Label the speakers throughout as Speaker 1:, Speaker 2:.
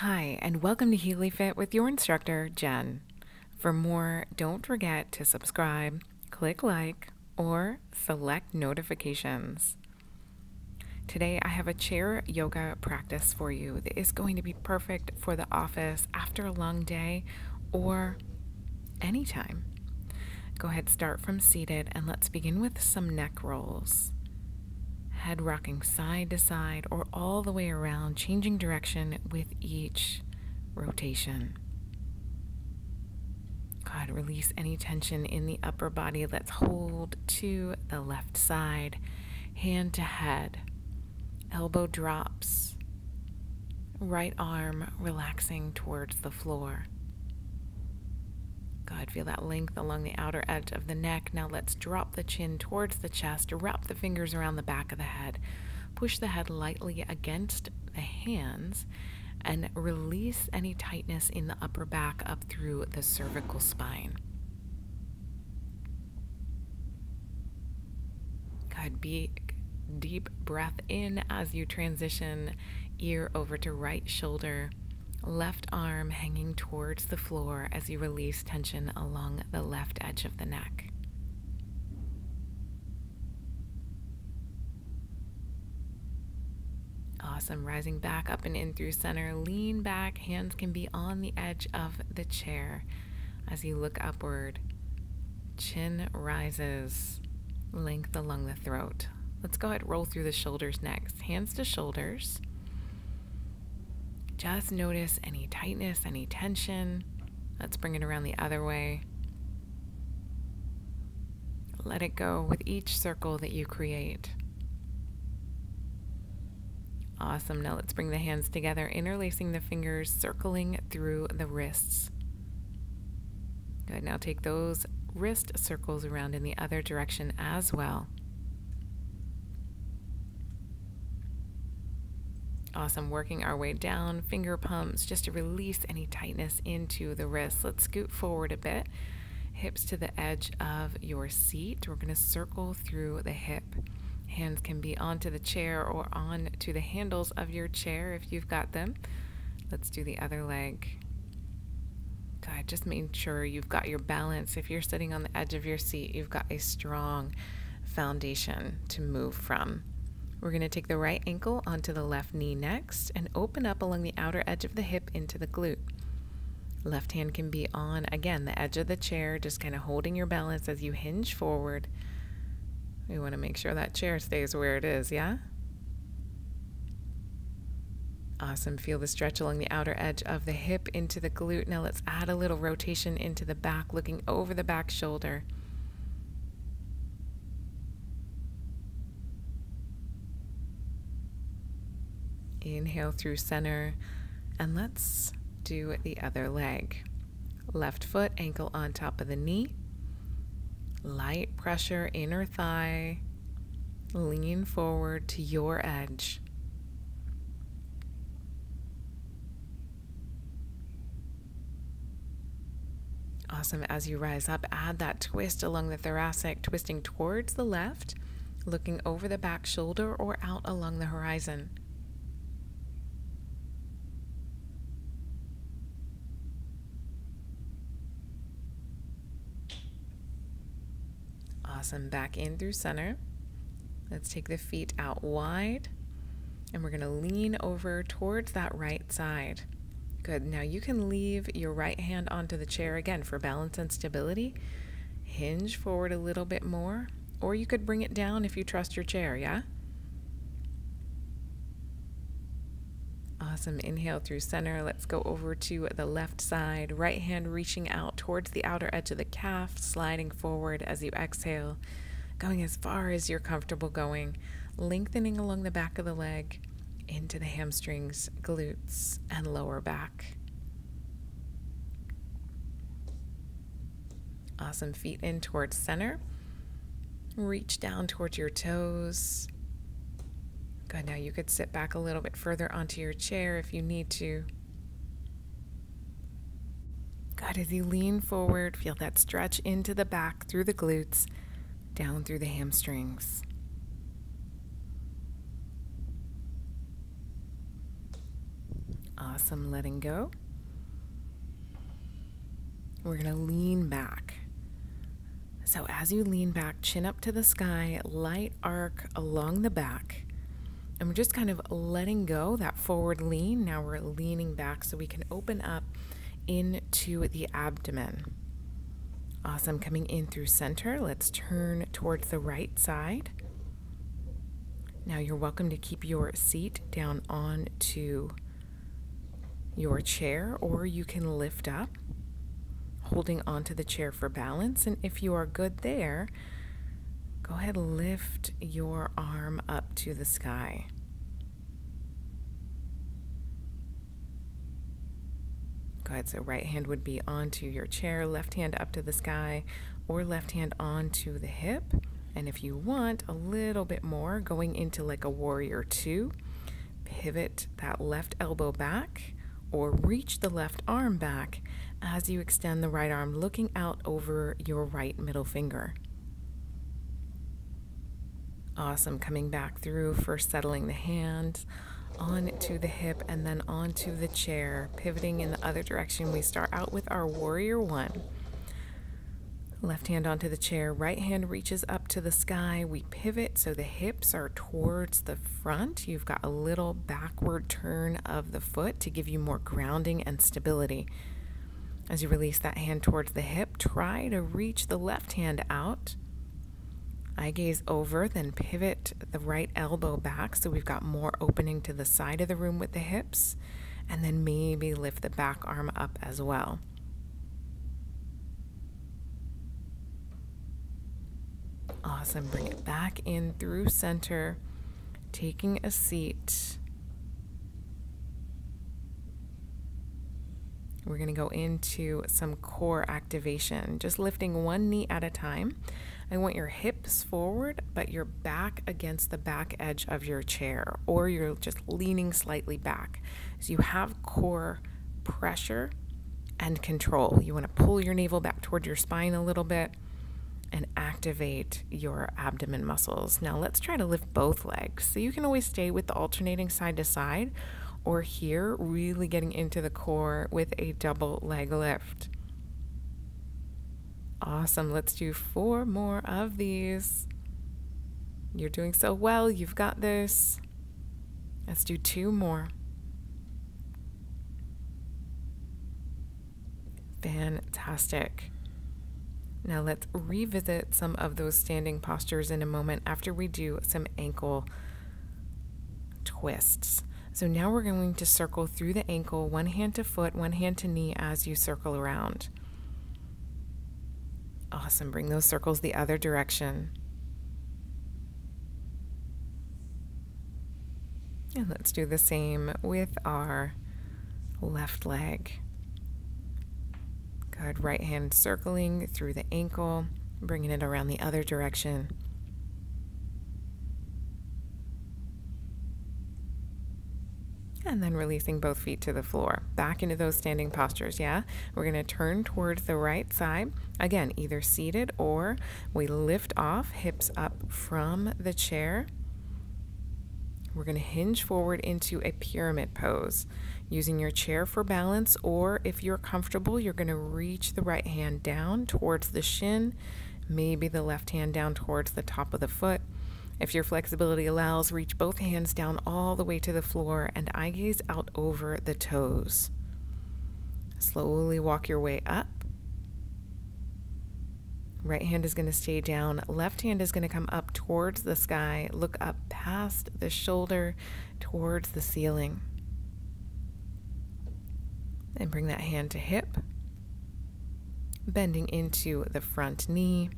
Speaker 1: Hi, and welcome to Healy Fit with your instructor, Jen. For more, don't forget to subscribe, click like, or select notifications. Today, I have a chair yoga practice for you that is going to be perfect for the office after a long day or anytime. Go ahead, start from seated, and let's begin with some neck rolls. Head rocking side to side or all the way around, changing direction with each rotation. God, release any tension in the upper body. Let's hold to the left side, hand to head, elbow drops, right arm relaxing towards the floor. God, feel that length along the outer edge of the neck. Now let's drop the chin towards the chest, wrap the fingers around the back of the head, push the head lightly against the hands, and release any tightness in the upper back up through the cervical spine. Good, big, deep breath in as you transition ear over to right shoulder, left arm hanging towards the floor as you release tension along the left edge of the neck. Awesome. Rising back up and in through center. Lean back. Hands can be on the edge of the chair as you look upward. Chin rises. Length along the throat. Let's go ahead and roll through the shoulders next. Hands to shoulders. Just notice any tightness, any tension. Let's bring it around the other way. Let it go with each circle that you create. Awesome. Now let's bring the hands together, interlacing the fingers, circling through the wrists. Good. Now take those wrist circles around in the other direction as well. Awesome. Working our way down, finger pumps, just to release any tightness into the wrists. Let's scoot forward a bit. Hips to the edge of your seat. We're going to circle through the hip. Hands can be onto the chair or onto the handles of your chair if you've got them. Let's do the other leg. God, just make sure you've got your balance. If you're sitting on the edge of your seat, you've got a strong foundation to move from. We're going to take the right ankle onto the left knee next and open up along the outer edge of the hip into the glute. Left hand can be on, again, the edge of the chair, just kind of holding your balance as you hinge forward. We want to make sure that chair stays where it is, yeah? Awesome. Feel the stretch along the outer edge of the hip into the glute. Now let's add a little rotation into the back, looking over the back shoulder. Inhale through center, and let's do the other leg. Left foot, ankle on top of the knee. Light pressure, inner thigh. Lean forward to your edge. Awesome. As you rise up, add that twist along the thoracic, twisting towards the left, looking over the back shoulder or out along the horizon. Awesome. Back in through center. Let's take the feet out wide, and we're going to lean over towards that right side. Good. Now you can leave your right hand onto the chair again for balance and stability. Hinge forward a little bit more, or you could bring it down if you trust your chair, yeah? Awesome. Inhale through center. Let's go over to the left side. Right hand reaching out towards the outer edge of the calf, sliding forward as you exhale, going as far as you're comfortable going, lengthening along the back of the leg into the hamstrings, glutes, and lower back. Awesome. Feet in towards center. Reach down towards your toes. Good. Now you could sit back a little bit further onto your chair if you need to. Good. As you lean forward, feel that stretch into the back through the glutes, down through the hamstrings. Awesome, letting go. We're going to lean back. So as you lean back, chin up to the sky, light arc along the back. And we're just kind of letting go that forward lean. Now we're leaning back so we can open up into the abdomen. Awesome, coming in through center. Let's turn towards the right side. Now you're welcome to keep your seat down onto your chair, or you can lift up, holding onto the chair for balance. And if you are good there, go ahead and lift your arm up to the sky. Go ahead, so right hand would be onto your chair, left hand up to the sky, or left hand onto the hip. And if you want a little bit more, going into like a warrior two, pivot that left elbow back, or reach the left arm back as you extend the right arm, looking out over your right middle finger. Awesome, coming back through, first settling the hands onto the hip and then onto the chair, pivoting in the other direction. We start out with our warrior one. Left hand onto the chair, right hand reaches up to the sky. We pivot so the hips are towards the front. You've got a little backward turn of the foot to give you more grounding and stability. As you release that hand towards the hip, try to reach the left hand out. Eye gaze over, then pivot the right elbow back so we've got more opening to the side of the room with the hips, and then maybe lift the back arm up as well. Awesome, bring it back in through center, taking a seat. We're going to go into some core activation, just lifting one knee at a time. I want your hips forward, but your back against the back edge of your chair, or you're just leaning slightly back. So you have core pressure and control. You want to pull your navel back toward your spine a little bit and activate your abdomen muscles. Now let's try to lift both legs. So you can always stay with the alternating side to side, or here, really getting into the core with a double leg lift. Awesome, let's do 4 more of these. You're doing so well, you've got this. Let's do 2 more. Fantastic. Now let's revisit some of those standing postures in a moment after we do some ankle twists. So now we're going to circle through the ankle, one hand to foot, one hand to knee as you circle around. Awesome, bring those circles the other direction. And let's do the same with our left leg. Good, right hand circling through the ankle, bringing it around the other direction. And then releasing both feet to the floor. Back into those standing postures, yeah? We're going to turn towards the right side. Again, either seated or we lift off, hips up from the chair. We're going to hinge forward into a pyramid pose, using your chair for balance, or if you're comfortable, you're going to reach the right hand down towards the shin, maybe the left hand down towards the top of the foot. If your flexibility allows, reach both hands down all the way to the floor and eye gaze out over the toes. Slowly walk your way up. Right hand is going to stay down. Left hand is going to come up towards the sky. Look up past the shoulder towards the ceiling. Then bring that hand to hip. Bending into the front knee.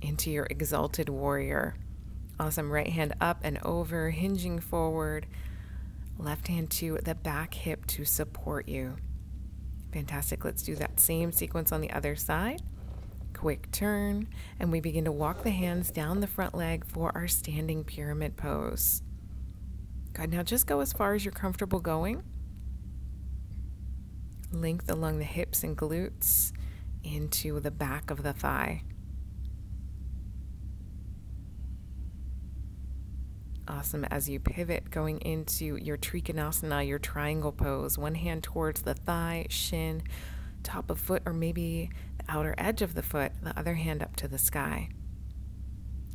Speaker 1: Into your exalted warrior. Awesome. Right hand up and over, hinging forward. Left hand to the back hip to support you. Fantastic. Let's do that same sequence on the other side. Quick turn, and we begin to walk the hands down the front leg for our standing pyramid pose. Good. Now just go as far as you're comfortable going. Length along the hips and glutes into the back of the thigh. Awesome. As you pivot, going into your Trikonasana, your triangle pose, one hand towards the thigh, shin, top of foot, or maybe the outer edge of the foot, the other hand up to the sky.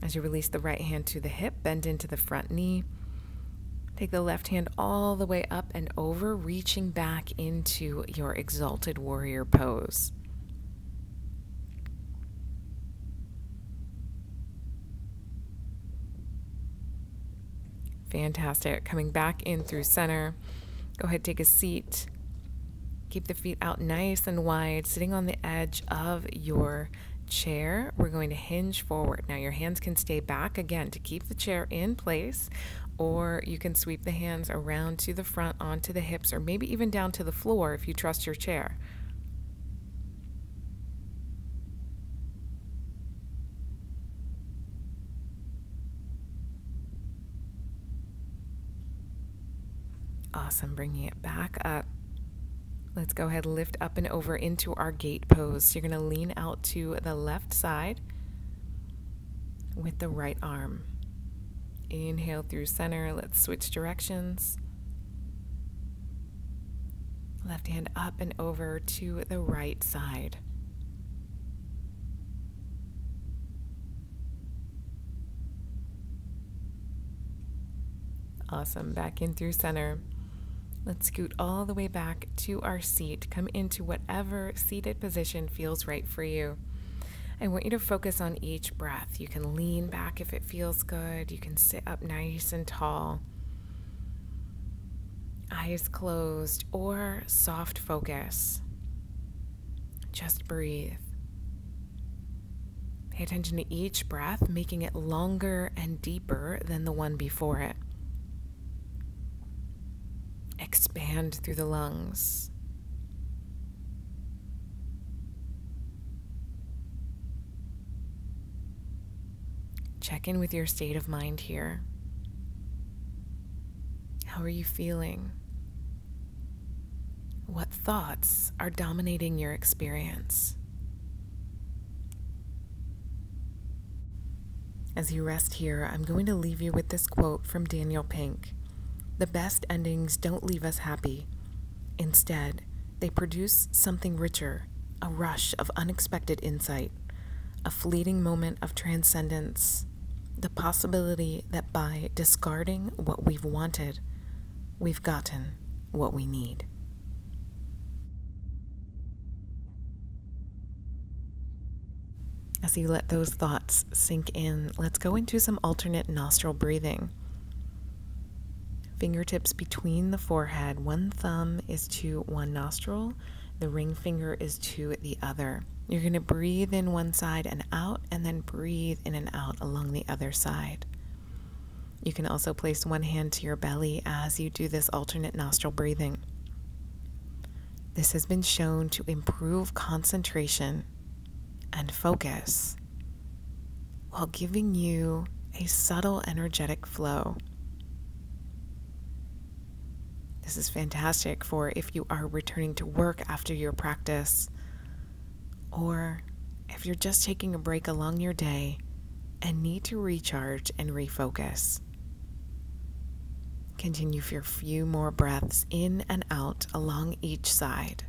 Speaker 1: As you release the right hand to the hip, bend into the front knee. Take the left hand all the way up and over, reaching back into your exalted warrior pose. Fantastic. Coming back in through center. Go ahead, take a seat. Keep the feet out nice and wide, sitting on the edge of your chair. We're going to hinge forward. Now your hands can stay back again to keep the chair in place, or you can sweep the hands around to the front, onto the hips, or maybe even down to the floor if you trust your chair. Awesome. Bringing it back up. Let's go ahead, lift up and over into our gate pose. So you're going to lean out to the left side with the right arm. Inhale through center. Let's switch directions. Left hand up and over to the right side. Awesome. Back in through center. Let's scoot all the way back to our seat. Come into whatever seated position feels right for you. I want you to focus on each breath. You can lean back if it feels good. You can sit up nice and tall. Eyes closed or soft focus. Just breathe. Pay attention to each breath, making it longer and deeper than the one before it. Expand through the lungs. Check in with your state of mind here. How are you feeling? What thoughts are dominating your experience? As you rest here, I'm going to leave you with this quote from Daniel Pink. The best endings don't leave us happy. Instead, they produce something richer, a rush of unexpected insight, a fleeting moment of transcendence, the possibility that by discarding what we've wanted, we've gotten what we need. As you let those thoughts sink in, let's go into some alternate nostril breathing. Fingertips between the forehead. One thumb is to one nostril. The ring finger is to the other. You're going to breathe in one side and out, and then breathe in and out along the other side. You can also place one hand to your belly as you do this alternate nostril breathing. This has been shown to improve concentration and focus while giving you a subtle energetic flow. This is fantastic for if you are returning to work after your practice, or if you're just taking a break along your day and need to recharge and refocus. Continue for a few more breaths in and out along each side.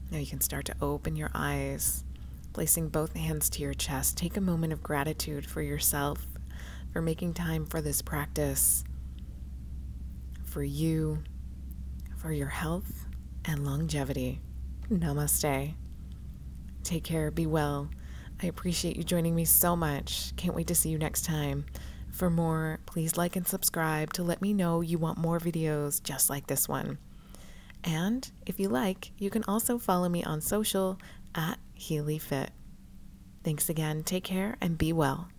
Speaker 1: Now you can start to open your eyes, placing both hands to your chest. Take a moment of gratitude for yourself, for making time for this practice, for you, for your health and longevity. Namaste. Take care, be well. I appreciate you joining me so much. Can't wait to see you next time. For more, please like and subscribe to let me know you want more videos just like this one. And if you like, you can also follow me on social at HealyFit. Thanks again, take care, and be well.